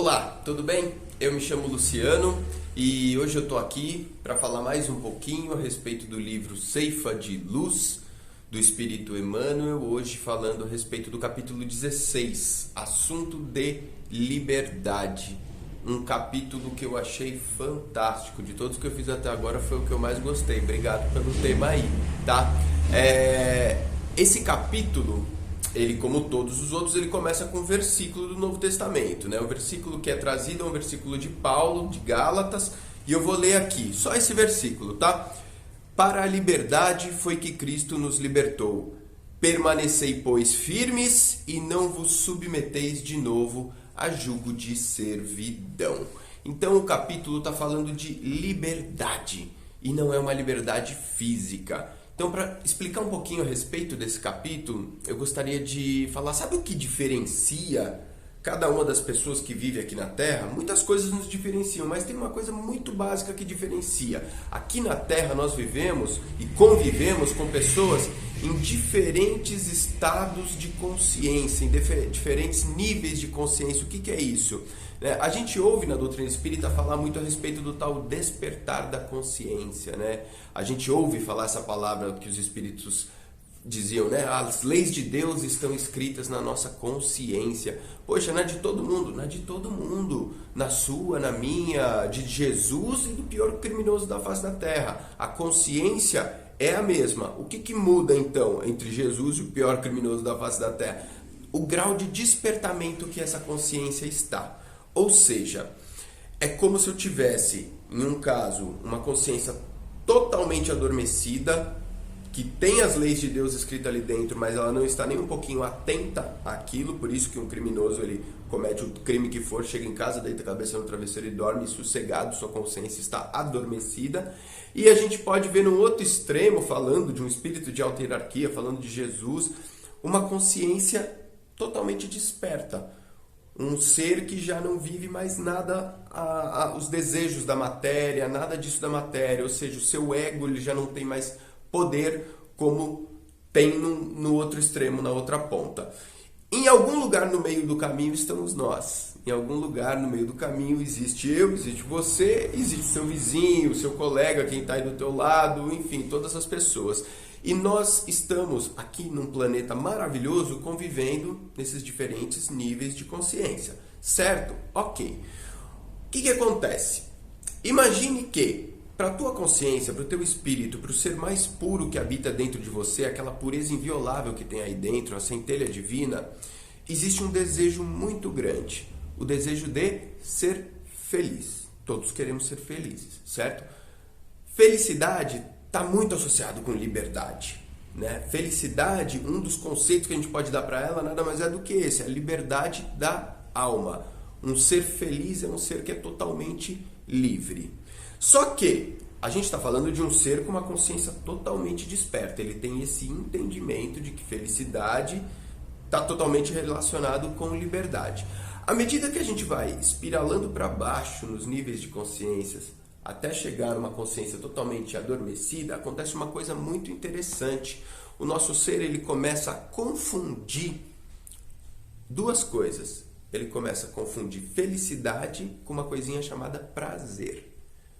Olá, tudo bem? Eu me chamo Luciano e hoje eu tô aqui para falar mais um pouquinho a respeito do livro Ceifa de Luz, do Espírito Emmanuel, hoje falando a respeito do capítulo 16, assunto de liberdade. Um capítulo que eu achei fantástico, de todos que eu fiz até agora foi o que eu mais gostei. Obrigado pelo tema aí, tá? Esse capítulo, ele, como todos os outros, ele começa com um versículo do Novo Testamento, né? O versículo que é trazido é um versículo de Paulo, de Gálatas, e eu vou ler aqui, só esse versículo, tá? Para a liberdade foi que Cristo nos libertou. Permanecei, pois, firmes e não vos submeteis de novo a jugo de servidão. Então o capítulo está falando de liberdade, e não é uma liberdade física. Então, para explicar um pouquinho a respeito desse capítulo, eu gostaria de falar, sabe o que diferencia cada uma das pessoas que vive aqui na Terra? Muitas coisas nos diferenciam, mas tem uma coisa muito básica que diferencia. Aqui na Terra nós vivemos e convivemos com pessoas em diferentes estados de consciência, em diferentes níveis de consciência. O que é isso? A gente ouve na doutrina espírita falar muito a respeito do tal despertar da consciência, né? A gente ouve falar essa palavra que os espíritos diziam, né? As leis de Deus estão escritas na nossa consciência. Poxa, não é de todo mundo? Não é de todo mundo. Na sua, na minha, de Jesus e do pior criminoso da face da terra. A consciência é a mesma. O que muda então entre Jesus e o pior criminoso da face da terra? O grau de despertamento que essa consciência está. Ou seja, é como se eu tivesse, em um caso, uma consciência totalmente adormecida, que tem as leis de Deus escritas ali dentro, mas ela não está nem um pouquinho atenta àquilo, por isso que um criminoso, ele comete o crime que for, chega em casa, deita a cabeça no travesseiro e dorme sossegado, sua consciência está adormecida. E a gente pode ver num outro extremo, falando de um espírito de alta hierarquia, falando de Jesus, uma consciência totalmente desperta. Um ser que já não vive mais nada, os desejos da matéria, nada disso da matéria, ou seja, o seu ego ele já não tem mais poder como tem no outro extremo, na outra ponta. Em algum lugar no meio do caminho estamos nós. Em algum lugar no meio do caminho existe eu, existe você, existe seu vizinho, seu colega, quem está aí do teu lado, enfim, todas as pessoas. E nós estamos aqui num planeta maravilhoso convivendo nesses diferentes níveis de consciência, certo? Ok. O que acontece? Imagine que para a tua consciência, para o teu espírito, para o ser mais puro que habita dentro de você, aquela pureza inviolável que tem aí dentro, a centelha divina, existe um desejo muito grande, o desejo de ser feliz. Todos queremos ser felizes, certo? Felicidade está muito associado com liberdade, né? Felicidade, um dos conceitos que a gente pode dar para ela, nada mais é do que esse, a liberdade da alma. Um ser feliz é um ser que é totalmente livre. Só que a gente está falando de um ser com uma consciência totalmente desperta. Ele tem esse entendimento de que felicidade está totalmente relacionado com liberdade. À medida que a gente vai espiralando para baixo nos níveis de consciências, até chegar numa consciência totalmente adormecida, acontece uma coisa muito interessante. O nosso ser ele começa a confundir duas coisas. Ele começa a confundir felicidade com uma coisinha chamada prazer.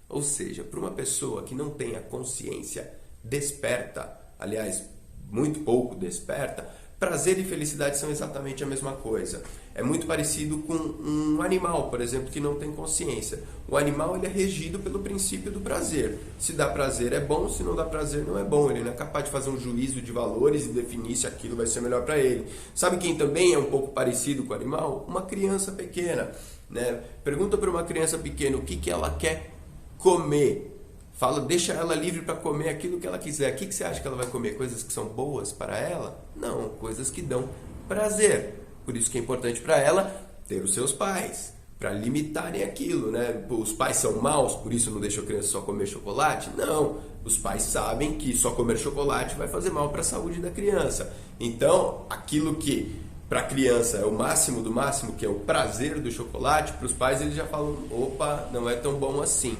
Ou seja, para uma pessoa que não tem a consciência desperta, aliás, muito pouco desperta, prazer e felicidade são exatamente a mesma coisa. É muito parecido com um animal, por exemplo, que não tem consciência. O animal ele é regido pelo princípio do prazer. Se dá prazer é bom, se não dá prazer não é bom. Ele não é capaz de fazer um juízo de valores e definir se aquilo vai ser melhor para ele. Sabe quem também é um pouco parecido com o animal? Uma criança pequena, né? Pergunta para uma criança pequena o que ela quer comer. Fala, deixa ela livre para comer aquilo que ela quiser. O que você acha que ela vai comer? Coisas que são boas para ela? Não, coisas que dão prazer. Por isso que é importante para ela ter os seus pais, para limitarem aquilo, né? Os pais são maus, por isso não deixam a criança só comer chocolate? Não, os pais sabem que só comer chocolate vai fazer mal para a saúde da criança. Então, aquilo que para a criança é o máximo do máximo, que é o prazer do chocolate, para os pais eles já falam, opa, não é tão bom assim.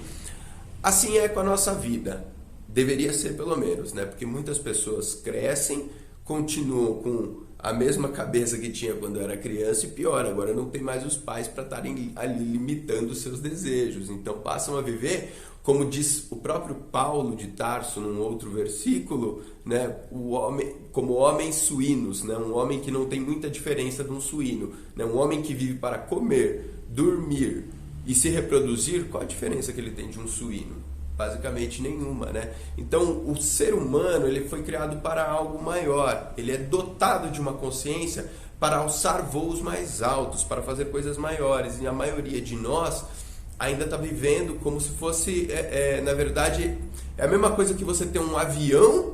Assim é com a nossa vida. Deveria ser pelo menos, né? Porque muitas pessoas crescem continuam com a mesma cabeça que tinha quando era criança e pior, agora não tem mais os pais para estarem ali limitando os seus desejos. Então passam a viver, como diz o próprio Paulo de Tarso num outro versículo, né, como homens suínos, né, um homem que não tem muita diferença de um suíno, né, um homem que vive para comer, dormir e se reproduzir. Qual a diferença que ele tem de um suíno? Basicamente nenhuma, né? Então o ser humano, ele foi criado para algo maior, ele é dotado de uma consciência para alçar voos mais altos, para fazer coisas maiores, e a maioria de nós ainda está vivendo como se fosse, na verdade, é a mesma coisa que você ter um avião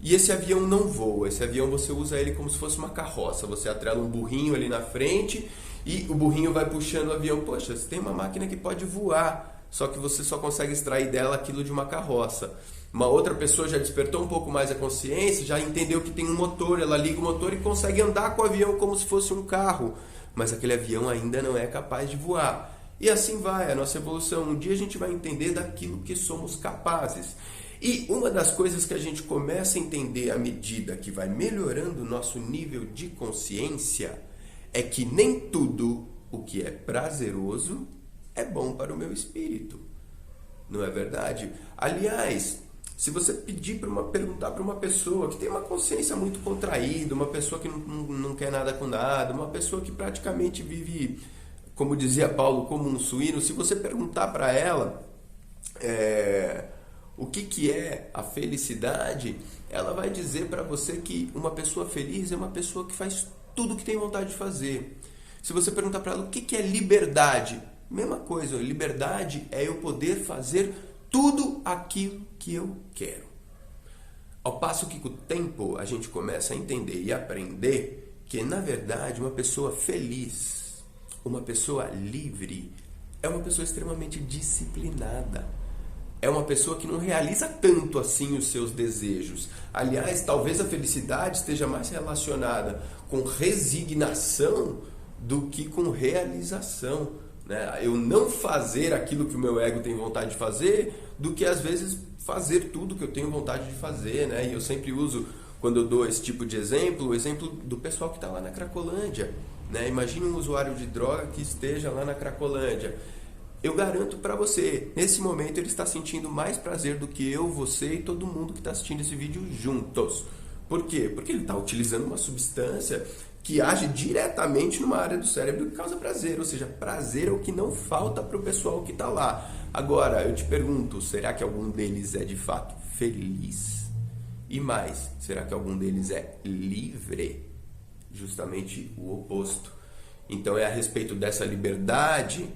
e esse avião não voa. Esse avião você usa ele como se fosse uma carroça, você atrela um burrinho ali na frente e o burrinho vai puxando o avião. Poxa, você tem uma máquina que pode voar, só que você só consegue extrair dela aquilo de uma carroça. Uma outra pessoa já despertou um pouco mais a consciência, já entendeu que tem um motor, ela liga o motor e consegue andar com o avião como se fosse um carro, mas aquele avião ainda não é capaz de voar. E assim vai a nossa evolução. Um dia a gente vai entender daquilo que somos capazes. E uma das coisas que a gente começa a entender à medida que vai melhorando o nosso nível de consciência é que nem tudo o que é prazeroso é bom para o meu espírito. Não é verdade? Aliás, se você perguntar para uma pessoa que tem uma consciência muito contraída, uma pessoa que não quer nada com nada, uma pessoa que praticamente vive, como dizia Paulo, como um suíno, se você perguntar para ela o que é a felicidade, ela vai dizer para você que uma pessoa feliz é uma pessoa que faz tudo o que tem vontade de fazer. Se você perguntar para ela o que é liberdade, mesma coisa, liberdade é eu poder fazer tudo aquilo que eu quero. Ao passo que com o tempo a gente começa a entender e aprender que, na verdade, uma pessoa feliz, uma pessoa livre, é uma pessoa extremamente disciplinada. É uma pessoa que não realiza tanto assim os seus desejos. Aliás, talvez a felicidade esteja mais relacionada com resignação do que com realização. Eu não fazer aquilo que o meu ego tem vontade de fazer, do que às vezes fazer tudo que eu tenho vontade de fazer, né? E eu sempre uso, quando eu dou esse tipo de exemplo, o exemplo do pessoal que está lá na Cracolândia, né? Imagine um usuário de droga que esteja lá na Cracolândia. Eu garanto para você, nesse momento ele está sentindo mais prazer do que eu, você e todo mundo que está assistindo esse vídeo juntos. Por quê? Porque ele está utilizando uma substância que age diretamente numa área do cérebro que causa prazer, ou seja, prazer é o que não falta para o pessoal que está lá. Agora, eu te pergunto, será que algum deles é de fato feliz? E mais, será que algum deles é livre? Justamente o oposto. Então é a respeito dessa liberdade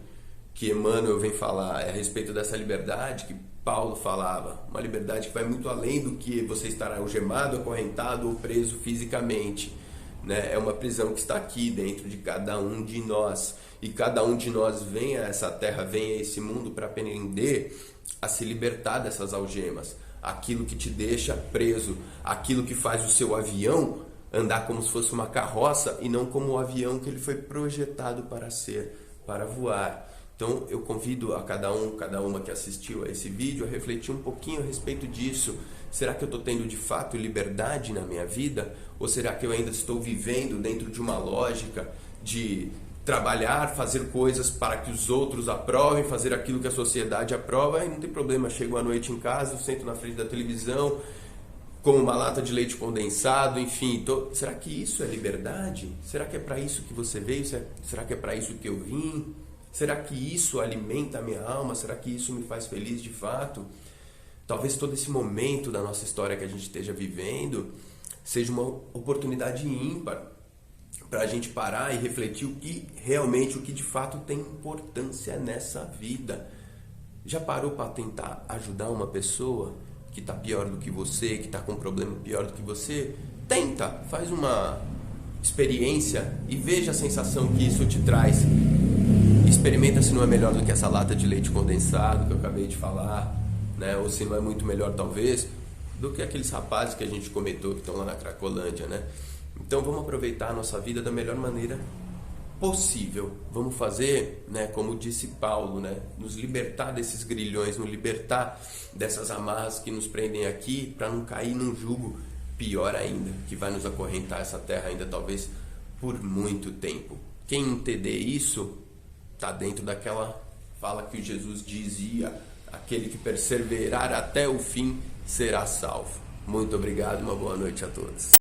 que Emmanuel vem falar, é a respeito dessa liberdade que Paulo falava, uma liberdade que vai muito além do que você estar algemado, acorrentado ou preso fisicamente. É uma prisão que está aqui dentro de cada um de nós, e cada um de nós vem a essa terra, vem a esse mundo para aprender a se libertar dessas algemas, aquilo que te deixa preso, aquilo que faz o seu avião andar como se fosse uma carroça e não como o avião que ele foi projetado para ser, para voar. Então eu convido a cada uma que assistiu a esse vídeo a refletir um pouquinho a respeito disso. Será que eu estou tendo de fato liberdade na minha vida? Ou será que eu ainda estou vivendo dentro de uma lógica de trabalhar, fazer coisas para que os outros aprovem, fazer aquilo que a sociedade aprova? E não tem problema, chego à noite em casa, sento na frente da televisão, como uma lata de leite condensado, enfim. Será que isso é liberdade? Será que é para isso que você veio? Será que é para isso que eu vim? Será que isso alimenta a minha alma? Será que isso me faz feliz de fato? Talvez todo esse momento da nossa história que a gente esteja vivendo seja uma oportunidade ímpar para a gente parar e refletir o que de fato tem importância nessa vida. Já parou para tentar ajudar uma pessoa que está pior do que você, que está com um problema pior do que você? Tenta, faz uma experiência e veja a sensação que isso te traz. Experimenta se não é melhor do que essa lata de leite condensado que eu acabei de falar, né? Ou se não é muito melhor talvez do que aqueles rapazes que a gente comentou que estão lá na Cracolândia, né? Então vamos aproveitar a nossa vida da melhor maneira possível. Vamos fazer, né, como disse Paulo, né, nos libertar desses grilhões, nos libertar dessas amarras que nos prendem aqui, para não cair num jugo pior ainda, que vai nos acorrentar essa terra ainda talvez por muito tempo. Quem entender isso está dentro daquela fala que Jesus dizia: aquele que perseverar até o fim será salvo. Muito obrigado, uma boa noite a todos.